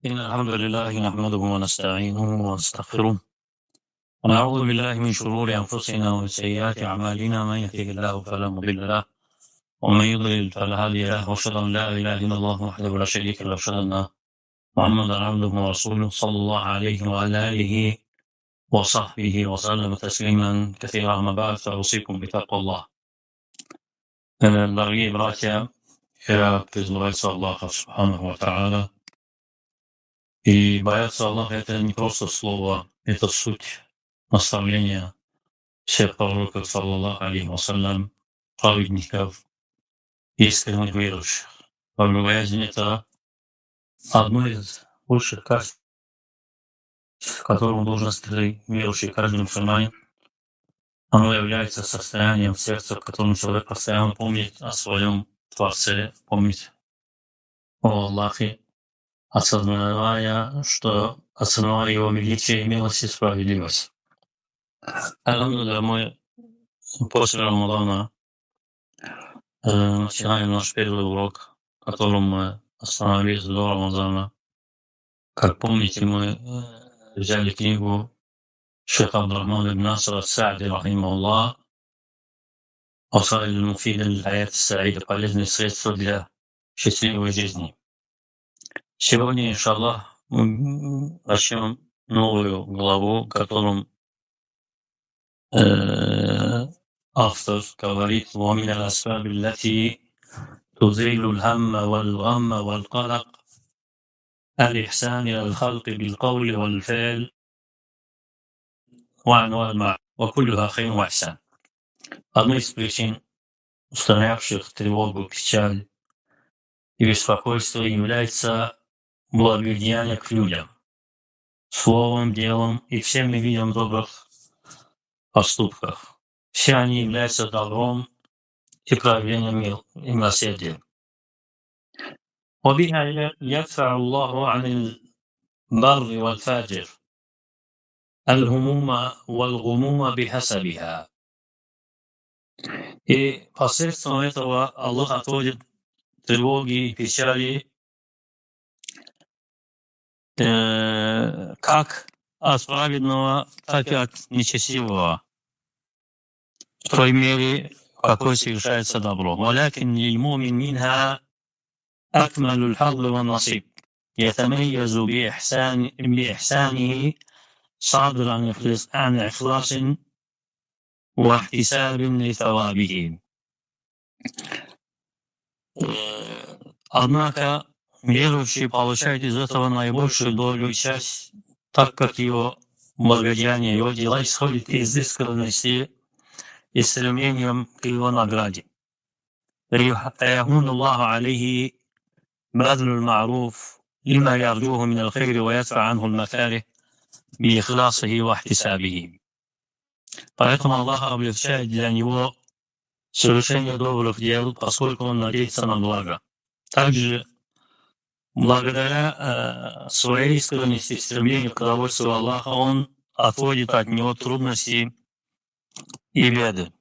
إن الحمد لله نحمده ونستعينه ونستغفره ونعوذ بالله من شرور أنفسنا ومن سيئات أعمالنا. من يهده الله فلا مضل له ومن يضلل فلا هادي له، وأشهد أن لا إله إلا الله وحده لا شريك له، وأشهد أن محمدا عبده ورسوله صلى الله عليه وعلى آله وصحبه وسلم تسليما كثيرا. أما بعد، فأوصيكم بتقوى الله. Дорогие братья, я призываю Аллаха Субханаху ва Тааля. И бояться Аллаха — это не просто слово, это суть наставления всех пророков, саллаллаху алейхи вассалям, праведников, искренних верующих. Богобоязнь — это одно из лучших качеств, которому должен стремиться верующий, каждый мусульманин. Оно является состоянием сердца, в котором человек постоянно помнит о своем Творце, помнит о Аллахе, осознавая его величие, милость и справедливость. Алхамдулилля, мы после Рамадана начинаем наш первый урок, в котором мы остановились до Рамадана. Как помните, мы взяли книгу шейха Абдурахмана ибн Наср ас-Саади, рахимахуллах, «Асаиль муфида лиль-хаят ас-саида», полезные средства для счастливой жизни. Сегодня, иншаллах, мы начнем новую главу, в котором автор говорит: «ومن الأسباب التي تزيل الهم والغم والقلق الإحسان إلى الخلق بالقول والفعل وأنواع المعروف وكلها خير وإحسان». Одной из причин, устранявших тревогу, печаль и беспокойство, является благодеяние к людям, словом, делом и всем видом добрых поступков. Все они являются добром и проявлением милосердия. وبها يدفع الله عن البر والفاجر الهموم والغموم بحسبها. И посредством этого Аллах отводит тревоги и печали как от праведного, так и от нечестивого, в той мере, в какой совершается добро. ولكن للمؤمن منها أكمل الحظ والنصيب يتميز بإحسانه صادرا عن إخلاص واحتساب لثوابه. Однако верующий получает из этого наибольшую долю и часть, так как его благодеяние, его дела исходят из искренности и стремлением к его награде. فيهون الله عليه بذل المعروف لما يرجوه من الخير ويدفع عنه المكاره بإخلاصه واحتسابه. Поэтому Аллах облегчает для него совершение добрых дел, поскольку он надеется на благо. Также, благодаря своей искренности и стремлению к удовольствию Аллаха, он отводит от него трудности и беды.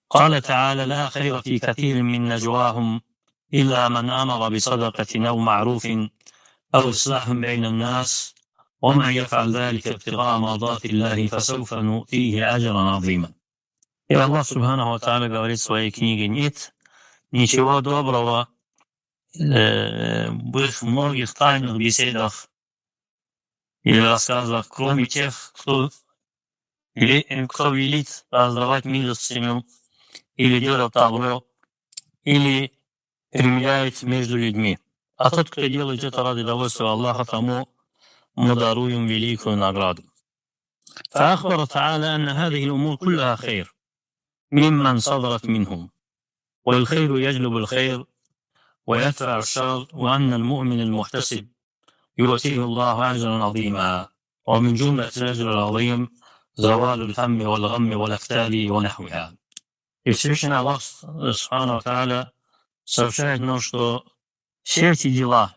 قال تعالى: لا خير في كثير من نجواهم إلا من أمر بصدقة أو معروف أو إصلاح بين الناس ومن يفعل ذلك ابتغاء مرضات الله فسوف نؤتيه أجرا عظيما. И Аллах Субханаху ва Тааля говорит в своей книге: нет ничего доброго в их многих тайных беседах или рассказах, кроме тех, кто велит раздавать милостыню или делать добро, или примиряет между людьми. А тот, кто делает это ради довольствия Аллаха, тому мы даруем великую награду. فأخبر تعالى أن هذه الأمور كلها خير ممن صدرت منهم، والخير يجلب الخير ويدفع الشر، وأن المؤمن المحتسب يؤتيه الله أجرا عظيما، ومن جملة الأجر العظيم زوال الهم والغم والأكتال ونحوها. И Всевышний Аллах Субхану ва Тааля сообщает нам, что все эти дела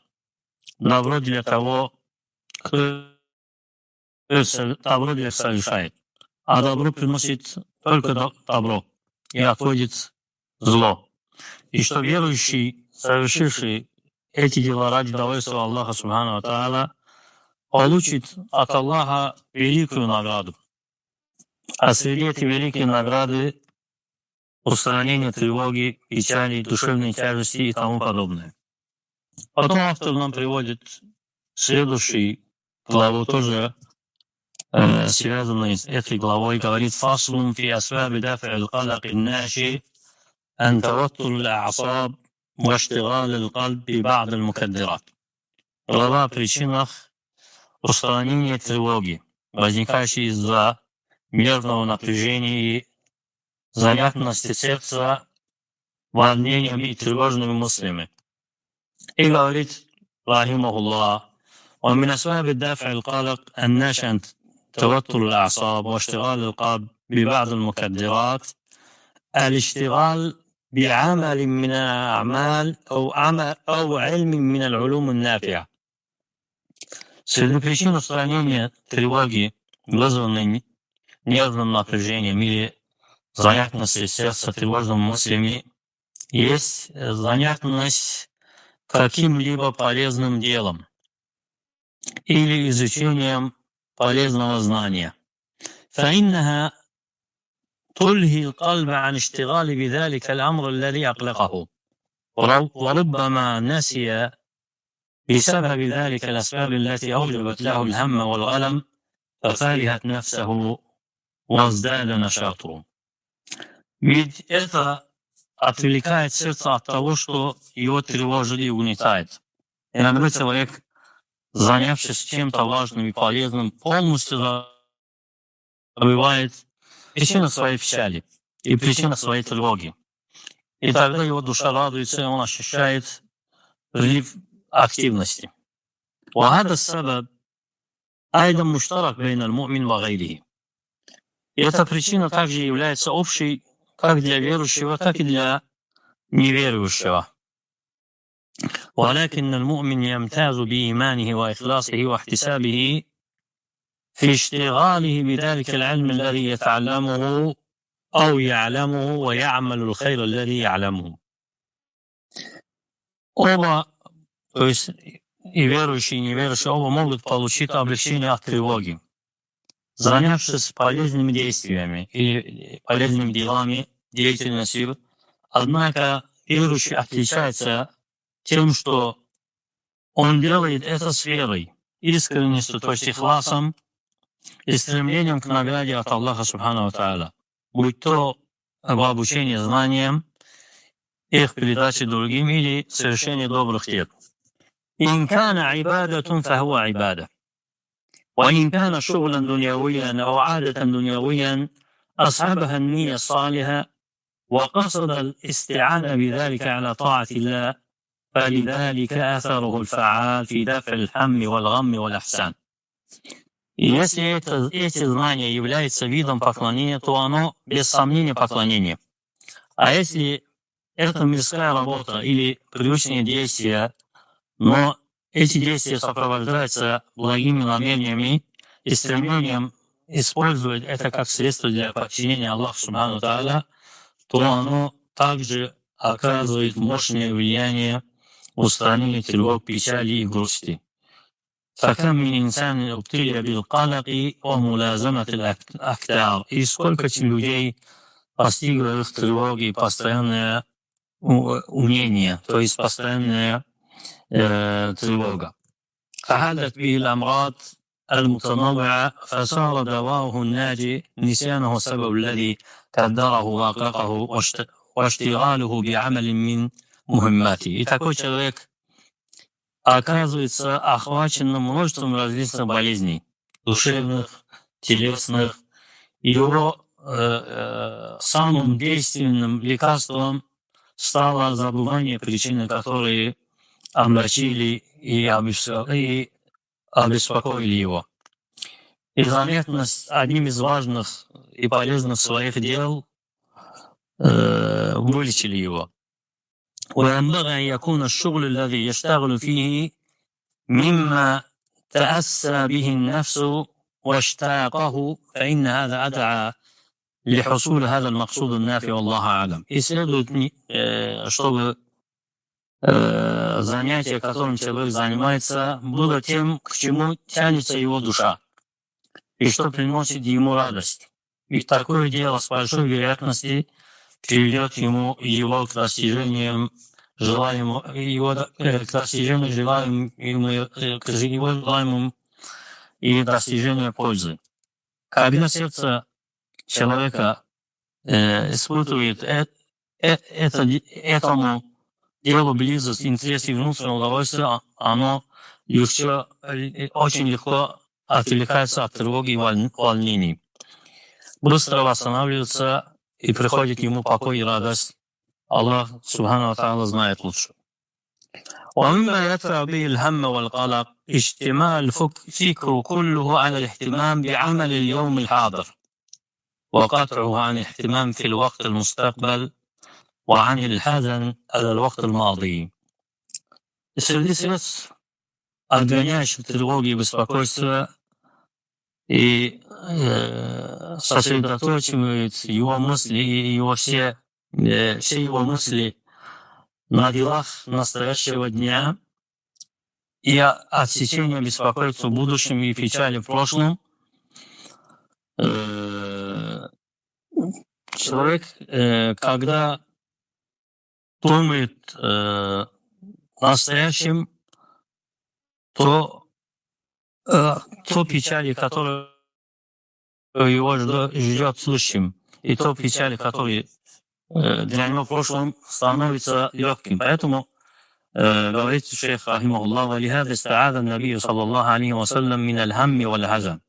добро для того, кто добро для совершает, а добро приносит только добро и отводит зло. И что верующий, совершивший эти дела ради довольства Аллаха Субхану ва Тааля, получит от Аллаха великую награду. А среди этой великой награды устранение тревоги, печали, душевной тяжести и тому подобное. Потом автор нам приводит следующий главу, тоже связанный с этой главой, говорит: «Фаслун фи асбаби дафи аль-калак ан-наши ан таваттур аль-а'саб ва иштигал аль-кальб би ба'д аль-мукаддират». Глава о причинах устранения тревоги, возникающей из-за нервного напряжения и занятности сердца волнениями и тревожными мыслями. И говорит, рахимахуллах: ومن أسباب الدافع القلق الناشئ عن توتر الأعصاب واشتغال القلب ببعض المكدرات الاشتغال بعمل من الأعمال أو علم من العلوم النافعة. Среди причин устранения тревоги, вызванной нервным напряжением или занятностью сердца тревожными мыслями, есть занятность каким-либо полезным делом или изучением полезного знания. فإنها تلهي القلب عن اشتغال بذلك الأمر الذي أقلقه وربما نسي بسبب ذلك الأسباب التي أوجبت له الهم والألم ففرحت نفسه وازداد نشاطه. Ведь это отвлекает сердце от того, что его тревожит и угнетает. Иногда человек, занявшись чем-то важным и полезным, полностью забывает причину своей печали и причину своей тревоги. И тогда его душа радуется, и он ощущает прилив активности. وهذا السبب أيضا مشترك بين المؤمن وغيره. И эта причина также является общей как для верующего, так и для неверующего. ولكن المؤمن يمتاز بإيمانه وإخلاصه واحتسابه في اشتغاله بذلك العلم الذي يتعلمه أو يعلمه ويعمل الخير الذي يعلمه. Оба, то есть и верующие, и неверующие, оба могут получить облегчение от тревоги, занявшись полезными действиями или полезными делами, деятельностью. Однако верующий отличается тем, что он делает это с верой, искренностью, то есть ихласом и стремлением к награде от Аллаха Субхану ва Тааля, будь то в обучении знаниям, их передаче другим или совершение добрых дел. إن كان عبادة فهو عبادة، وإن كان شغلا دنيويا أو عادة دنيويا أصحبها النية الصالحة وقصد الاستعانة بذلك على طاعة الله فلذلك أثره الفعال في دفع الهم والغم والإحسان. Если эти знания являются видом поклонения, то оно без сомнения поклонение. А если это мирская работа или привычные действия, но эти действия сопровождаются благими намерениями и стремлением использовать это как средство для подчинения Аллаху Субхану Тааля, то оно также оказывает мощное влияние в устранении тревог, печали и грусти. فكم من إنسان ابتلي بالقلق وملازمة الأكثار. И сколько людей постигло их тревоги и постоянное уныние, то есть постоянная тревога. فحدث به الأمراض المتنوعة فصار دواؤه الناجي نسيانه السبب الذي قدره وأقلقه واشتغاله بعمل من مهماته. И такой человек оказывается охваченным множеством различных болезней, душевных, телесных. Его самым действенным лекарством стало забывание причин, которые омрачили и обеспокоили его. И заметность одним из важных и полезных своих дел вылечили его. وينبغي أن يكون الشغل الذي يشتغل فيه مما تأسى به النفس واشتاقه فإن هذا أدعى لحصول هذا المقصود النافع والله أعلم. И следует, чтобы занятие, которым человек занимается, было тем, к чему тянется его душа, и что приносит ему радость. Ведь такое дело с большой вероятностью приведет его к достижению желаемым и достижению пользы. Когда сердце человека испытывает этому делу близость, интерес и внутреннее удовольствие, оно очень легко отвлекается от тревоги и волнений, быстро восстанавливается и приходит ему покой и радость. Аллах Субхану ва Тааля знает лучше. ومما يدفع به الهم والقلق اجتماع الفكر كله على الاهتمام بعمل اليوم الحاضر وقطعه عن الاهتمام في الوقت المستقبل وعن الحزن على الوقت الماضي. Среди средств, отгоняющих тревоги и беспокойство, и сосредоточивает его мысли и все его мысли на делах настоящего дня и отсечение беспокойства в будущем и печали в прошлом, человек, когда думает настоящем, то печали, которые его ждет в будущем, и то печали, которые для него в прошлом становится легким. Поэтому говорит шейх рахимахуллах: «Валихада иста'ада набию саллаллаху алейхи ва саллям мин аль-хамми валь хазан».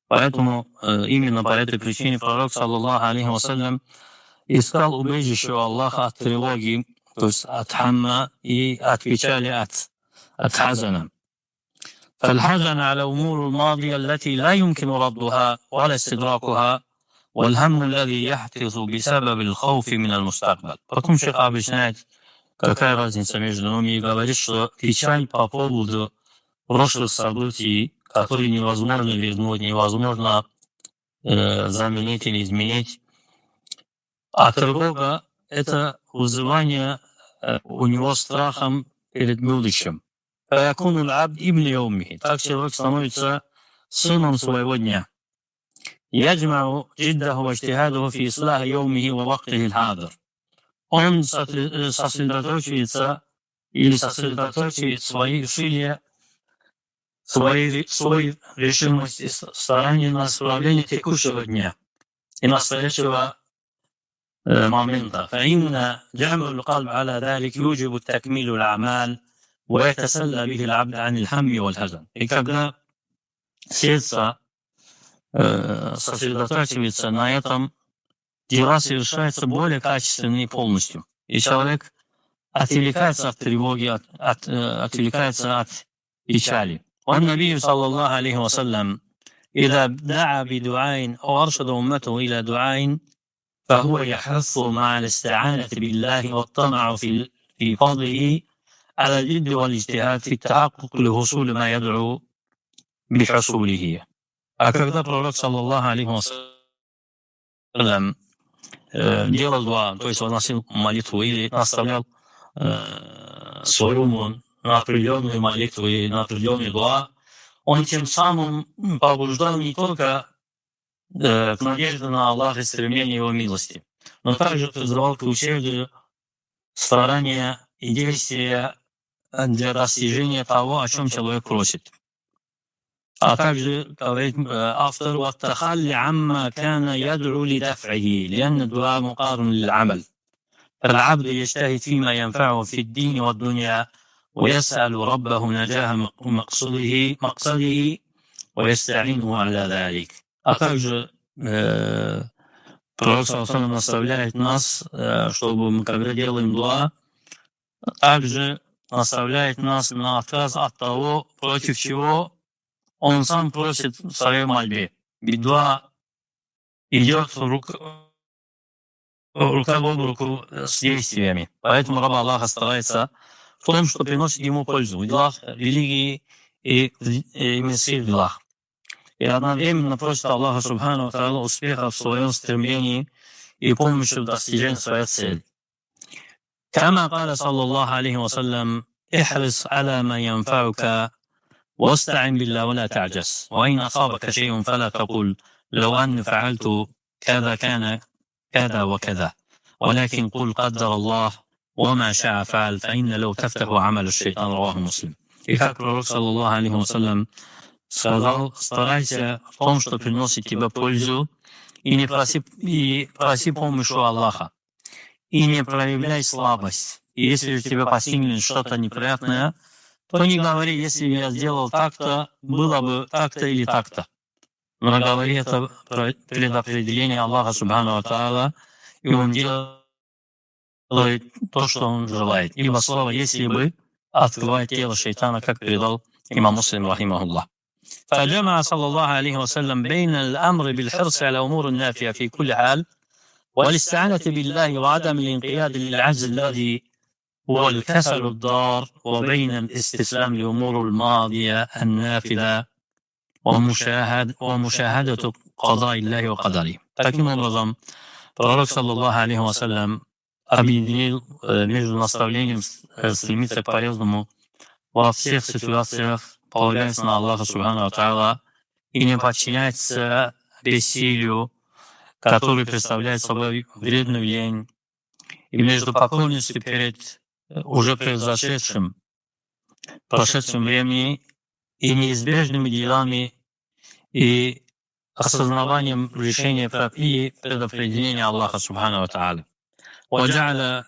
Поэтому именно по этой причине пророк саллаллаху алейхи ва саллям искал убежище у Аллаха от тревоги, то есть от хамма, и от печали, от хазана. فالحزن على أمور الماضية التي لا يمكن ردها ولا استدراكها والهم الذي يحدث بسبب الخوف من المستقبل. Потом шейх объясняет, какая разница между ними, и говорит, что печаль по поводу прошлых событий, которые невозможно вернуть, невозможно заменить или изменить, а тревога – это вызывание у него страхом перед будущим. Так человек становится сыном своего дня. يجمع جده واجتهاده في إصلاح يومه ووقته الحاضر. Он сосредоточивает свои усилия, свою решимость и старание на исправление текущего дня и настоящего момента. فإن جمع القلب على ذلك يوجب تكميل الأعمال ويتسلى به العبد عن الهم والحزن. И когда сердце сосредотачивается на этом, дела совершаются более качественные полностью. И человек отвлекается от тревоги, отвлекается от печали. والنبي صلى الله عليه وسلم إذا دعا بدعاء أو أرشد أمته إلى دعاء فهو يحث مع الاستعانة بالله والطمع في فضله على الجد والاجتهاد في التحقق لحصول ما يدعو بحصوله. А когда пророк, саллаллаху алейхи ва саллям, делал дуа, то есть возносил молитву или наставлял свой ум на определенную молитву и на определенный дуа, он тем самым побуждал не только к надежде на Аллаха и стремление Его милости, но также призывал к усердию, старания и действия для достижения того, о чем человек просит. А также говорит автор: «Ваттахалли амма кана яд'у лидаф'ихи, лианна дуа муқарн лил'амал. فالعبد يجتهد فيما ينفعه في الدين والدنيا ويسأل ربه نجاح مقصده ويستعينه على ذلك». А также пророк саллаллаху наставляет нас, чтобы мы, когда делаем дуа, также наставляет нас на отказ от того, против чего он сам просит в своей мольбе. Ведь дуа идет рука об руку с действиями. Поэтому раб Аллаха старается в том, что приносит ему пользу в делах религии и мирских делах. И одновременно просит Аллаха Субхану ва Тааля успеха в своем стремлении и помощи в достижении своей цели. كما قال صلى الله عليه وسلم: احرص على ما ينفعك واستعن بالله ولا تعجز، وإن أصابك شيء فلا تقل لو أن فعلت كذا كان كذا وكذا، ولكن قل قدر الله وما شاء فعل، فإن لو تفتح عمل الشيطان. رواه Muslim. И как пророк, саллаллаху алейхи вассалям, сказал: старайся в том, что приносит тебе пользу, и проси помощи у Аллаха, и не проявляй слабость. И если тебе постигнет что-то неприятное, то не говори: если я сделал так-то, было бы так-то или так-то. Но говори это предопределение Аллаха Субхану ва Тааля, и Он делает то, что Он желает. Ибо слово «если бы» открывает тело шайтана, как передал имам Муслим рахимахуллах. فجمع صلى الله عليه وسلم بين الأمر بالحرص على أمور النافية في كل حال والاستعانة بالله وعدم الانقياد للعجز الذي هو الكسل الضار، وبين الاستسلام لأمور الماضية النافذة ومشاهدة قضاء الله وقدره. Таким образом, пророк, саллаллаху алейхи вассалям, объединил между наставлением стремиться к полезному во всех ситуациях, полагаясь на Аллаха Субхану ва Тааля, и не подчиняться бессилию, который представляет собой вредную лень, и между покорностью перед уже произошедшим, прошедшим времени и неизбежными делами и осознаванием решения и предопределения Аллаха Субхану ва Тааля. وجعل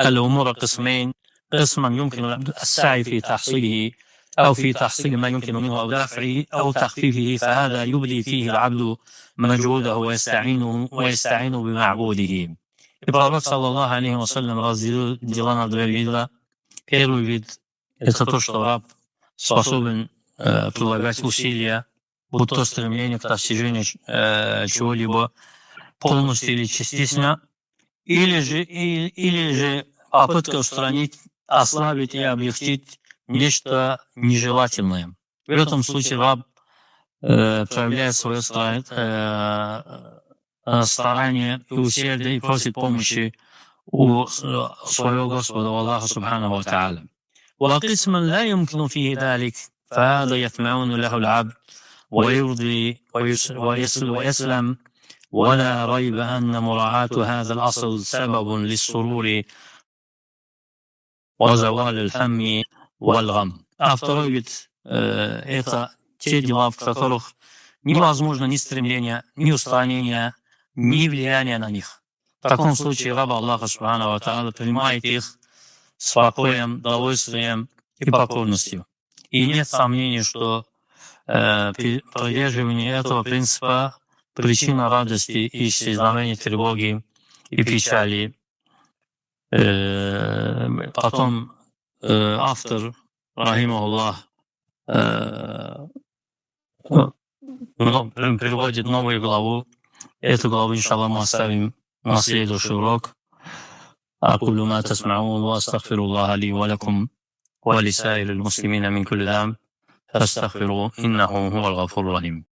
الأمور قسمين: قسما يمكن السعي في تحصيله أو في تحصيل ما يمكن منه أو دفعه أو تخفيفه، فهذا يبدي فيه العبد مجهوده ويستعين بمعبوده. И пророк, саллаллаху алейхи вассалям, разделил дела на два вида. Первый вид – это то, что раб способен прилагать усилия, будь то стремление к достижению чего-либо полностью или частично, или же попытка устранить, ослабить и облегчить нечто нежелательное. В этом случае раб проявляет свое старание и усердие и просит помощи у своего Господа Аллаха Субхану ва Тааля. وقسما لا يمكن فيه ذلك، فهذا يطمئن له العبد ويرضي ويسلم، ولا ريب أن مراعاة هذا الأصل سبب للسرور وزوال الهم والغم. А второй вид – это те дела, в которых невозможно ни стремления, ни устранения, ни влияния на них. В таком случае раб Аллаха Субхану ва Тааля принимает их с покоем, довольствием и покорностью. И нет сомнений, что придерживание этого принципа – причина радости и исчезновения тревоги и печали. Потом автор, рахимахуллах, приводит новую главу. Эту главу, иншаллах, мы оставим на следующий урок. أقول ما تسمعون وأستغفر الله لي ولكم ولسائر المسلمين من كل ذنب فاستغفروه إنه هو الغفور الرحيم.